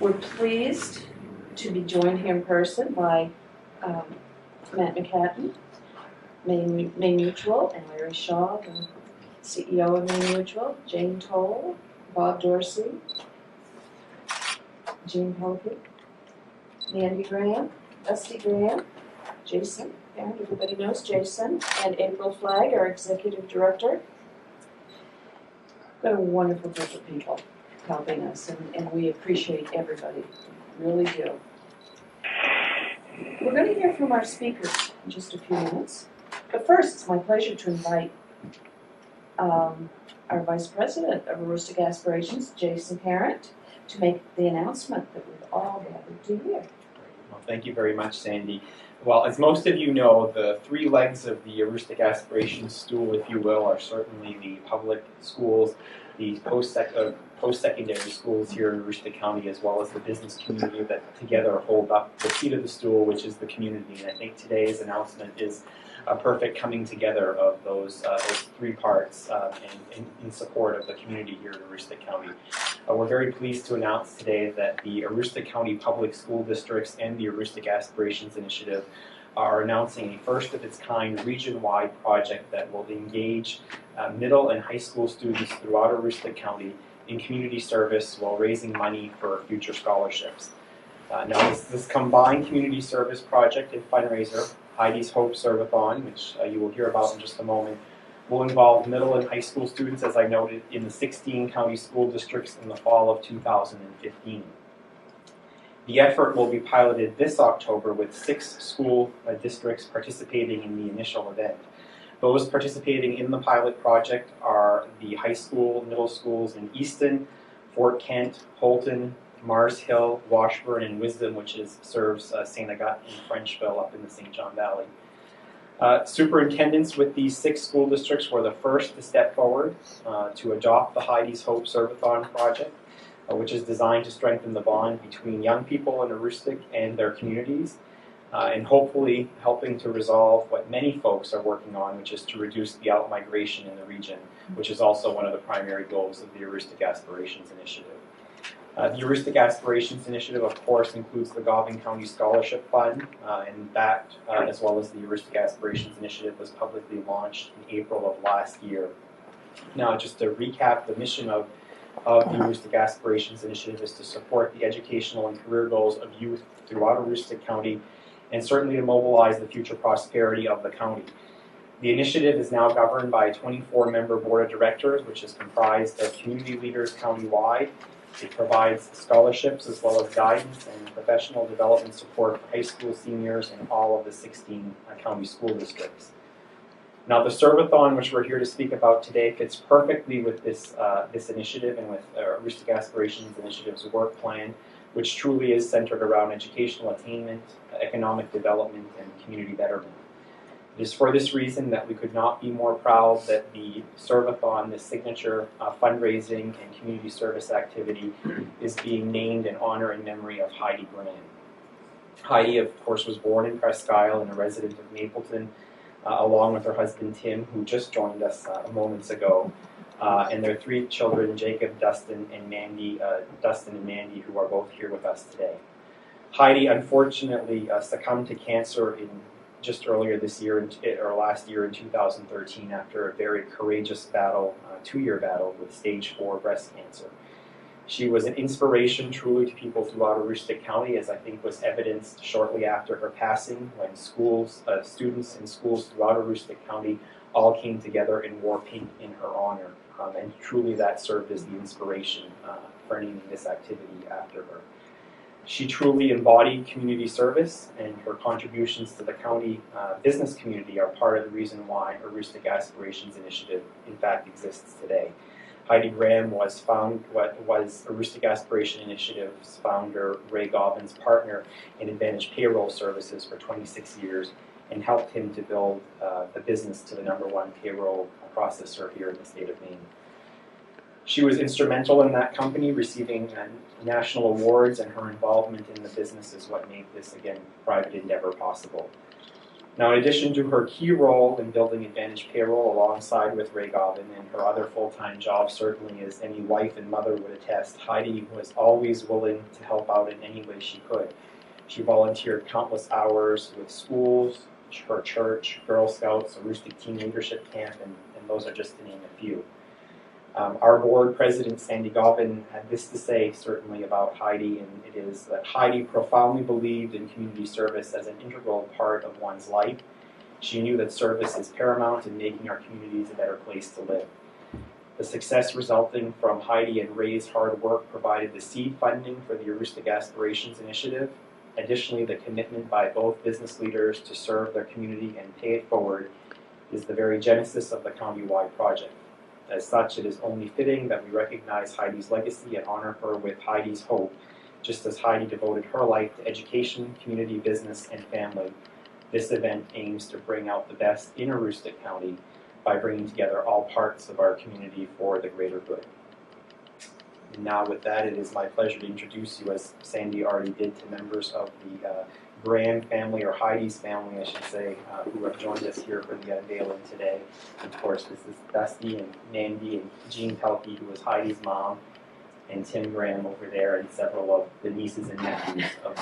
We're pleased to be joined here in person by Matt McHatton, Maine Mutual, and Larry Shaw, the CEO of Maine Mutual, Jane Toll, Bob Dorsey, Jean Pelkey, Mandy Graham, Dusty Graham, Jason, and everybody knows Jason, and April Flagg, our Executive Director. Got a wonderful group of people helping us, and we appreciate everybody, we really do. We're going to hear from our speakers in just a few minutes, but first it's my pleasure to invite our Vice President of Aroostook Aspirations, Jason Parent, to make the announcement that we've all gathered to hear. Well, thank you very much, Sandy. Well, as most of you know, the three legs of the Aroostook Aspirations stool, if you will, are certainly the public schools, the post-secondary schools here in Aroostook County, as well as the business community that together hold up the seat of the stool, which is the community. And I think today's announcement is a perfect coming together of those three parts in support of the community here in Aroostook County. We're very pleased to announce today that the Aroostook County Public School Districts and the Aroostook Aspirations Initiative are announcing a first-of-its-kind region-wide project that will engage middle and high school students throughout Aroostook County in community service while raising money for future scholarships. Now, this combined community service project and fundraiser, Heidi's Hope Serve-a-thon, which you will hear about in just a moment, will involve middle and high school students, as I noted, in the 16 county school districts in the fall of 2015. The effort will be piloted this October with 6 school districts participating in the initial event. Those participating in the pilot project are the high school, middle schools in Easton, Fort Kent, Holton, Mars Hill, Washburn, and Wisdom, which serves St. Agathe and Frenchville up in the St. John Valley. Superintendents with these 6 school districts were the first to step forward to adopt the Heidi's Hope Serve-a-thon project, which is designed to strengthen the bond between young people in Aroostook and their communities, and hopefully helping to resolve what many folks are working on, which is to reduce the out-migration in the region, which is also one of the primary goals of the Aroostook Aspirations Initiative. The Aroostook Aspirations Initiative, of course, includes the Govan County Scholarship Fund, and that, as well as the Aroostook Aspirations Initiative, was publicly launched in April of last year. Now, just to recap, the mission of the Aroostook Aspirations Initiative is to support the educational and career goals of youth throughout Aroostook County, and certainly to mobilize the future prosperity of the county. The initiative is now governed by a 24-member board of directors, which is comprised of community leaders countywide. It provides scholarships as well as guidance and professional development support for high school seniors in all of the 16 county school districts. Now, the Serve-a-thon, which we're here to speak about today, fits perfectly with this initiative and with Aroostook Aspirations Initiative's work plan, which truly is centered around educational attainment, economic development, and community betterment. It is for this reason that we could not be more proud that the Serve-a-thon, this signature fundraising and community service activity, is being named in honor and memory of Heidi Graham. Heidi, of course, was born in Presque Isle and a resident of Mapleton, along with her husband Tim, who just joined us moments ago, and their 3 children, Jacob, Dustin, and Mandy, who are both here with us today. Heidi, unfortunately, succumbed to cancer just earlier this year, or last year in 2013, after a very courageous battle, 2-year battle with stage 4 breast cancer. She was an inspiration truly to people throughout Aroostook County, as I think was evidenced shortly after her passing, when students in schools throughout Aroostook County all came together and wore pink in her honor. And truly that served as the inspiration for naming this activity after her. She truly embodied community service, and her contributions to the county business community are part of the reason why Aroostook Aspirations Initiative in fact exists today. Heidi Graham was Aroostook Aspiration Initiative's founder, Ray Govan's partner in Advantage Payroll Services for 26 years, and helped him to build the business to the #1 payroll processor here in the state of Maine. She was instrumental in that company, receiving national awards, and her involvement in the business is what made this, again, private endeavor possible. Now, in addition to her key role in building Advantage Payroll alongside with Ray Govan and her other full-time job, certainly as any wife and mother would attest, Heidi was always willing to help out in any way she could. She volunteered countless hours with schools, her church, Girl Scouts, a Aroostook Teen Leadership Camp, and those are just to name a few. Our board president, Sandy Govan, had this to say certainly about Heidi, and it is that Heidi profoundly believed in community service as an integral part of one's life. She knew that service is paramount in making our communities a better place to live. The success resulting from Heidi and Ray's hard work provided the seed funding for the Aroostook Aspirations Initiative. Additionally, the commitment by both business leaders to serve their community and pay it forward is the very genesis of the county-wide project. As such, it is only fitting that we recognize Heidi's legacy and honor her with Heidi's Hope, just as Heidi devoted her life to education, community, business, and family. This event aims to bring out the best in Aroostook County by bringing together all parts of our community for the greater good. And now with that, it is my pleasure to introduce you, as Sandy already did, to members of the Graham family, or Heidi's family, I should say, who have joined us here for the unveiling today. Of course, this is Dusty and Mandy and Jean Pelkey, who is Heidi's mom, and Tim Graham over there, and several of the nieces and nephews of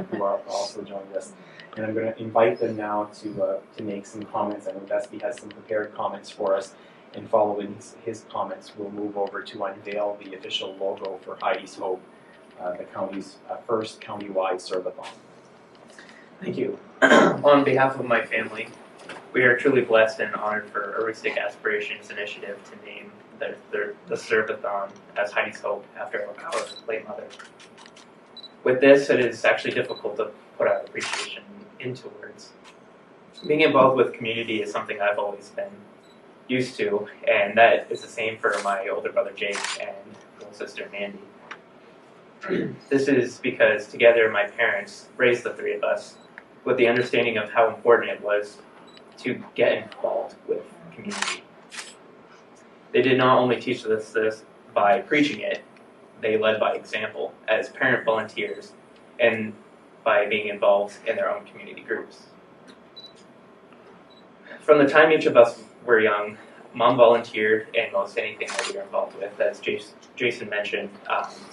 who are also joined us. And I'm going to invite them now to make some comments. I know Dusty has some prepared comments for us, and following his comments, we'll move over to unveil the official logo for Heidi's Hope, the county's first county-wide serve-a-thon. Thank you. On behalf of my family, we are truly blessed and honored for Aroostook Aspirations Initiative to name the serve-a-thon as Heidi's Hope after our late mother. With this, it is actually difficult to put our appreciation into words. Being involved with community is something I've always been used to, and that is the same for my older brother Jake and little sister Mandy. This is because together my parents raised the three of us with the understanding of how important it was to get involved with community. They did not only teach us this by preaching it, they led by example as parent volunteers and by being involved in their own community groups. From the time each of us were young, Mom volunteered in most anything that we were involved with, as Jason mentioned,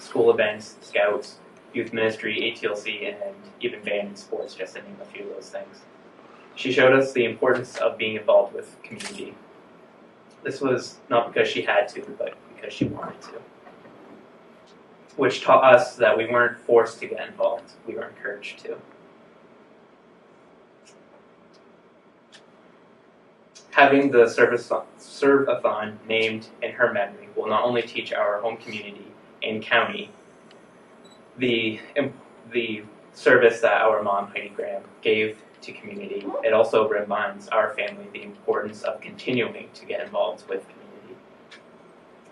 school events, scouts, youth ministry, ATLC, and even band and sports, just to name a few of those things. She showed us the importance of being involved with community. This was not because she had to, but because she wanted to, which taught us that we weren't forced to get involved, we were encouraged to. Having the serve-a-thon named in her memory will not only teach our home community and county the service that our mom, Heidi Graham, gave to community, it also reminds our family the importance of continuing to get involved with community.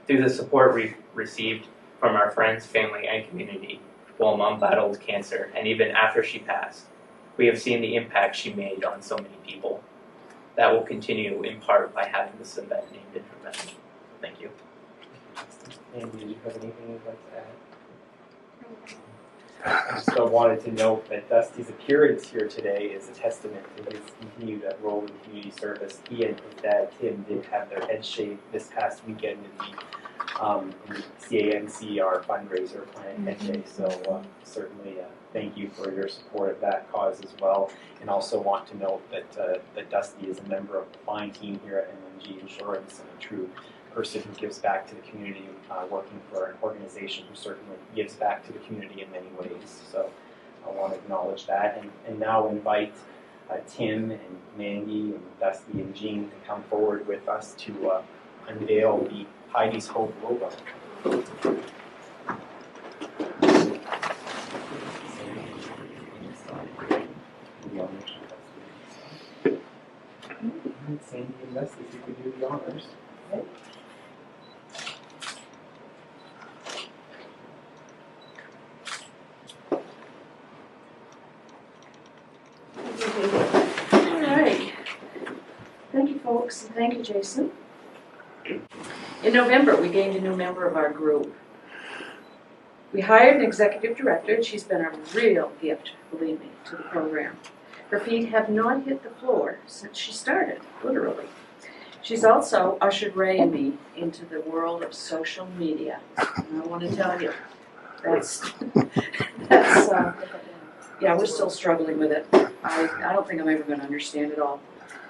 Through the support we received from our friends, family, and community while Mom battled cancer, and even after she passed, we have seen the impact she made on so many people. That will continue in part by having this event named in her memory. Thank you. Andy, did you have anything you'd like to add? I just wanted to note that Dusty's appearance here today is a testament to his continued role in community service. He and his dad, Tim, did have their heads shaved this past weekend in the CANC, fundraiser plan head shave. So certainly thank you for your support of that cause as well. And also want to note that Dusty is a member of the fine team here at MMG Insurance and a true person who gives back to the community, working for an organization who certainly gives back to the community in many ways. So I want to acknowledge that, and now invite Tim and Mandy and Dusty and Jean to come forward with us to unveil the Heidi's Hope logo. Sandy and Dusty, if you could do the honors. Okay. All right. Thank you, folks, and thank you, Jason. In November, we gained a new member of our group. We hired an executive director, and she's been a real gift, believe me, to the program. Her feet have not hit the floor since she started, literally. She's also ushered Ray and me into the world of social media. And I want to tell you, that's yeah, we're still struggling with it. I don't think I'm ever going to understand it all.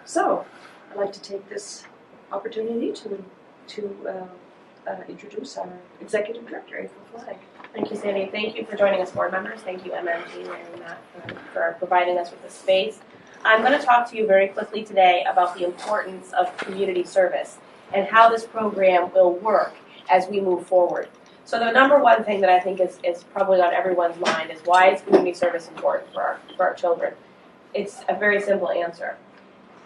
So, I'd like to take this opportunity to introduce our Executive Director, April Flagg. Thank you, Sandy. Thank you for joining us, board members. Thank you, MMG, and Matt, for providing us with this space. I'm going to talk to you very quickly today about the importance of community service and how this program will work as we move forward. So the number one thing that I think is probably on everyone's mind is why is community service important for our children? It's a very simple answer.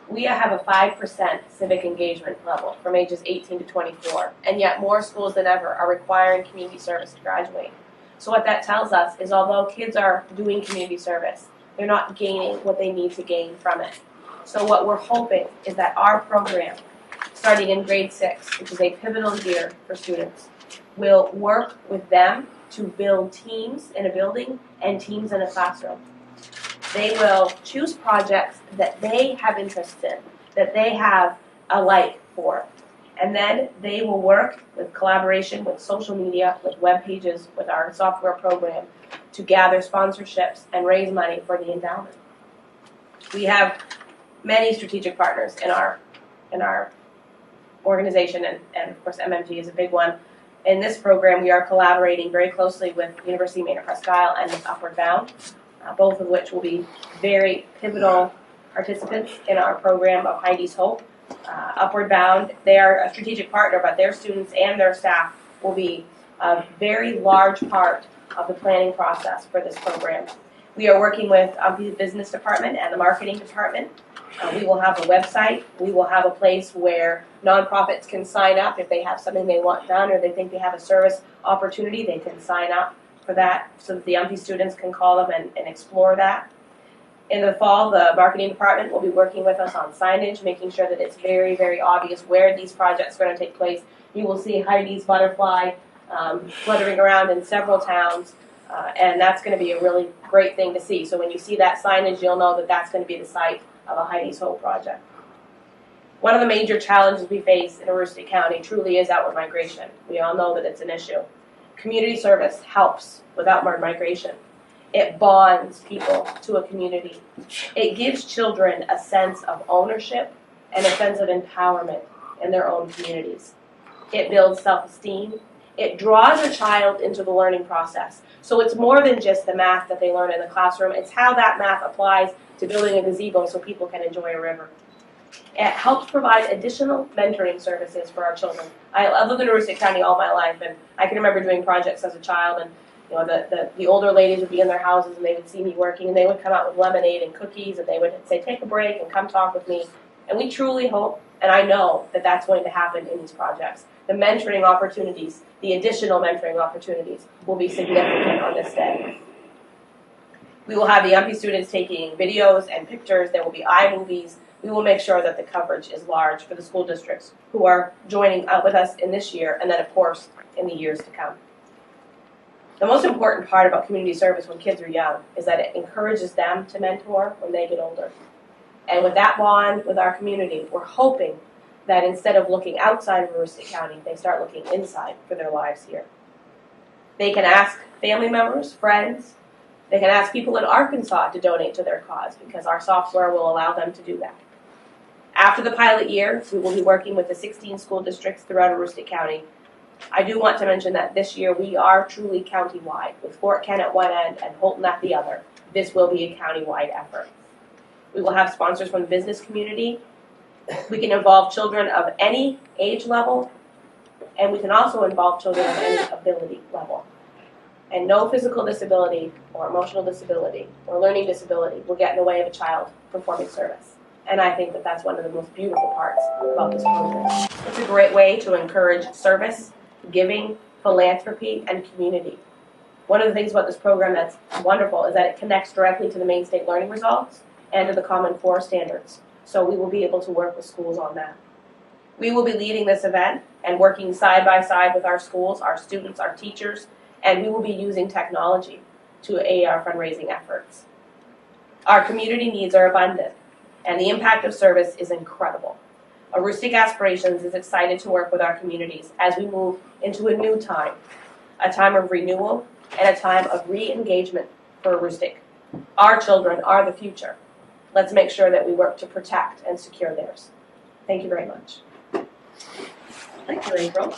We have a 5% civic engagement level from ages 18 to 24, and yet more schools than ever are requiring community service to graduate. So what that tells us is although kids are doing community service, they're not gaining what they need to gain from it. So what we're hoping is that our program, starting in grade 6, which is a pivotal year for students, will work with them to build teams in a building and teams in a classroom. They will choose projects that they have interest in, that they have a like for. And then they will work with collaboration with social media, with web pages, with our software program to gather sponsorships and raise money for the endowment. We have many strategic partners in our organization, and of course MMG is a big one. In this program, we are collaborating very closely with University of Maine at Presque Isle and with Upward Bound, both of which will be very pivotal participants in our program of Heidi's Hope. Upward Bound, they are a strategic partner, but their students and their staff will be a very large part of the planning process for this program. We are working with the business department and the marketing department. We will have a website. We will have a place where nonprofits can sign up if they have something they want done or they think they have a service opportunity. They can sign up for that so that the UMPI students can call them and explore that. In the fall, the marketing department will be working with us on signage, making sure that it's very, very obvious where these projects are going to take place. You will see Heidi's butterfly fluttering around in several towns, and that's going to be a really great thing to see. So when you see that signage, you'll know that that's going to be the site of a Heidi's Hope project. One of the major challenges we face in Aroostook County truly is outward migration. We all know that it's an issue. Community service helps with outward migration. It bonds people to a community. It gives children a sense of ownership and a sense of empowerment in their own communities. It builds self-esteem. It draws a child into the learning process. So it's more than just the math that they learn in the classroom. It's how that math applies to building a gazebo so people can enjoy a river. It helps provide additional mentoring services for our children. I lived in Aroostook County all my life, and I can remember doing projects as a child, and you know, the older ladies would be in their houses and they would see me working and they would come out with lemonade and cookies and they would say, take a break and come talk with me. And we truly hope, and I know that that's going to happen in these projects. The mentoring opportunities, the additional mentoring opportunities will be significant on this day. We will have the UMPI students taking videos and pictures. There will be iMovies. We will make sure that the coverage is large for the school districts who are joining with us in this year and then, of course, in the years to come. The most important part about community service when kids are young is that it encourages them to mentor when they get older. And with that bond with our community, we're hoping that instead of looking outside of Aroostook County, they start looking inside for their lives here. They can ask family members, friends, they can ask people in Arkansas to donate to their cause because our software will allow them to do that. After the pilot year, we will be working with the 16 school districts throughout Aroostook County. I do want to mention that this year we are truly county-wide, with Fort Kent at one end and Holton at the other. This will be a county-wide effort. We will have sponsors from the business community. We can involve children of any age level, and we can also involve children of any ability level. And no physical disability or emotional disability or learning disability will get in the way of a child performing service. And I think that that's one of the most beautiful parts about this program. It's a great way to encourage service, giving, philanthropy, and community. One of the things about this program that's wonderful is that it connects directly to the Maine State Learning Results and to the Common Core standards. So we will be able to work with schools on that. We will be leading this event and working side by side with our schools, our students, our teachers, and we will be using technology to aid our fundraising efforts. Our community needs are abundant, and the impact of service is incredible. Aroostook Aspirations is excited to work with our communities as we move into a new time, a time of renewal and a time of re-engagement for Aroostook. Our children are the future. Let's make sure that we work to protect and secure theirs. Thank you very much. Thank you, April.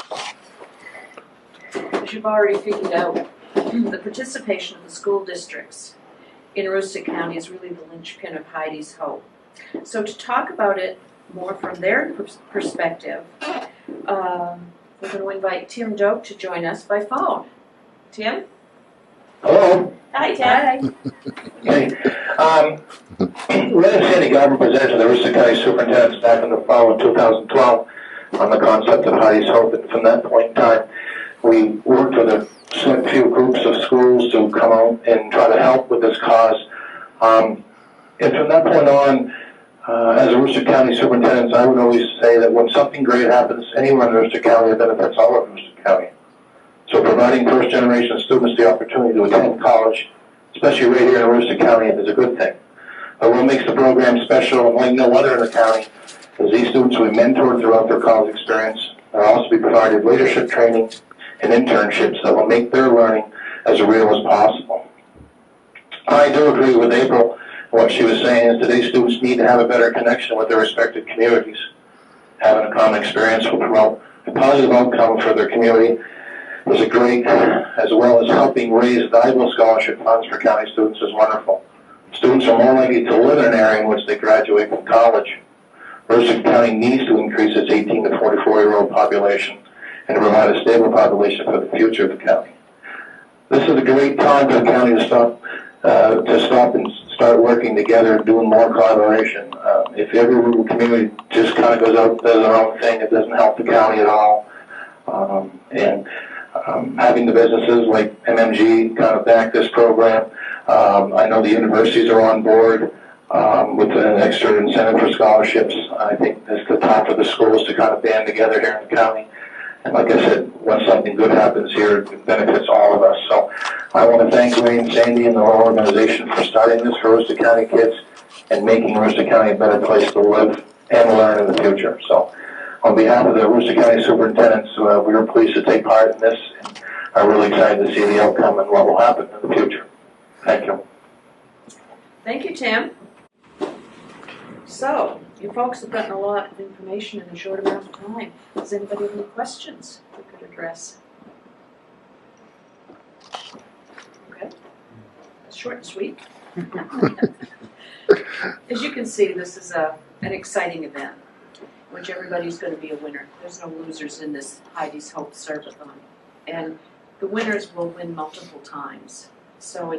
As you've already figured out, the participation of the school districts in Aroostook County is really the linchpin of Heidi's Hope. So to talk about it more from their perspective, we're going to invite Tim Doak to join us by phone. Tim? Hello. Hi, Ted. Hey. Red and Sandy Garber presented to the Aroostook County Superintendent back in the fall of 2012 on the concept of Heidi's Hope, and from that point in time, we worked with a few groups of schools to come out and try to help with this cause. And from that point on, as Aroostook County Superintendent, I would always say that when something great happens anywhere in Aroostook County, it benefits all of Aroostook County. So providing first-generation students the opportunity to attend college, especially right here in Aroostook County, is a good thing. But what makes the program special and like no other in the county is these students will be mentored throughout their college experience. They'll also be provided leadership training and internships that will make their learning as real as possible. I do agree with April. What she was saying is today's students need to have a better connection with their respective communities. Having a common experience will promote a positive outcome for their community. Is a great, as well as helping raise valuable scholarship funds for county students is wonderful. Students are more likely to live in an area in which they graduate from college. Aroostook County needs to increase its 18 to 44-year-old population and to provide a stable population for the future of the county. This is a great time for the county to stop and start working together and doing more collaboration. If every little community just kind of goes out and does their own thing, it doesn't help the county at all. Having the businesses like MMG kind of back this program. I know the universities are on board with an extra incentive for scholarships. I think it's the time for the schools to kind of band together here in the county. And like I said, when something good happens here, it benefits all of us. So I want to thank Ray and Sandy and the whole organization for starting this for Aroostook County kids and making Aroostook County a better place to live and learn in the future. So on behalf of the Aroostook County Superintendents, we are pleased to take part in this and are really excited to see the outcome and what will happen in the future. Thank you. Thank you, Tim. So, you folks have gotten a lot of information in a short amount of time. Does anybody have any questions we could address? Okay. That's short and sweet. As you can see, this is an exciting event, which everybody's going to be a winner. There's no losers in this Heidi's Hope Serve-a-thon. And the winners will win multiple times. So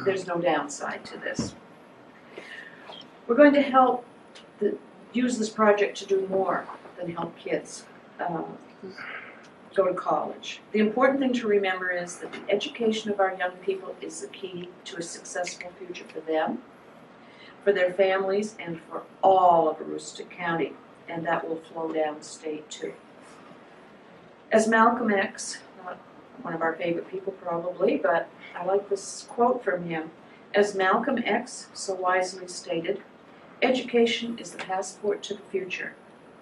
there's no downside to this. We're going to help use this project to do more than help kids go to college. The important thing to remember is that the education of our young people is the key to a successful future for them, for their families, and for all of Aroostook County, and that will flow downstate too. As Malcolm X, not one of our favorite people probably, but I like this quote from him. As Malcolm X so wisely stated, education is the passport to the future,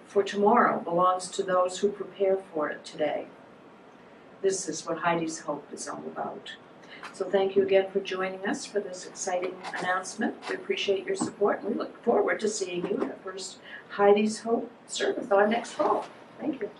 for tomorrow belongs to those who prepare for it today. This is what Heidi's Hope is all about. So thank you again for joining us for this exciting announcement. We appreciate your support, and we look forward to seeing you at the first Heidi's Hope Serve-a-thon next fall. Thank you.